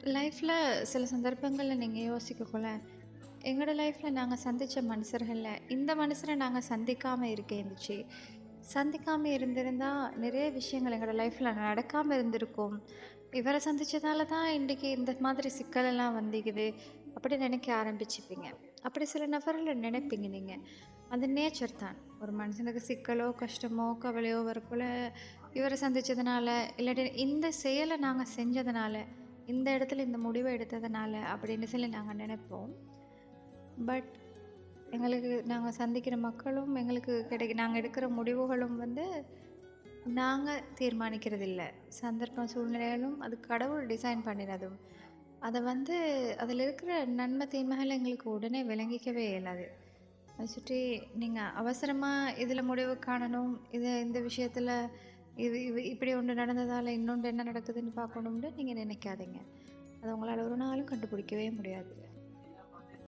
லைஃப்ல சில சந்தர்ப்பங்கள்ல நீங்க யோசிக்கக்குள்ள, எங்களோட லைஃப்ல நாங்க சந்திச்ச மனுஷர்கள்ல, இந்த மனுஷர நாங்க சந்திக்காம இருந்துச்சு. சந்திக்காம இருந்திருந்தா, நிறைய விஷயங்கள் எங்களோட லைஃப்ல நடக்காம இருந்திருக்கும். இவர சந்திச்சதால தான் இன்றைக்கு இந்த மாதிரி சிக்கல் எல்லாம் வந்திக்குது. அப்படி நினைக்க ஆரம்பிச்சுப்பீங்க. அப்படி சில நபர்கள நினைப்பீங்க நீங்க. அது நேச்சர் தான். ஒரு மனுஷனுக்கு சிக்கலோ, கஷ்டமோ, கவலையோ வரக்குள்ள, இவர சந்திச்சதுனால, இல்லாட்டி இந்த செயல நாங்க செஞ்சதுனால, இந்த இடத்துல இந்த முடிவ எடுத்ததுனால அப்படின்னு சொல்லி நாங்க நெனைப்போம். பட் எங்களுக்கு நாங்க சந்திக்கிற மக்களும், எங்களுக்கு நாங்க எடுக்கிற முடிவுகளும் வந்து நாங்க தீர்மானிக்கிறது இல்ல. சந்தர்ப்பம், சூழ்நிலைகளும் அது கடவுள் டிசைன் பண்ணினதும். அத வந்து அதில இருக்கிற நன்மை, தீமைகள் எங்களுக்கு உடனே விளங்கிக்கவே இயலாது. அத சுற்றி நீங்க அவசரமா இதில முடிவு காணணும். இந்த விஷயத்தில இது இது இப்படி ஒண்ணு நடந்ததால இன்னொன்று என்ன நடக்குதுன்னு பார்க்கணும்னு நீங்க நினைக்காதீங்க. அத உங்களால ஒரு நாளும் கண்டுபிடிக்கவே முடியாது.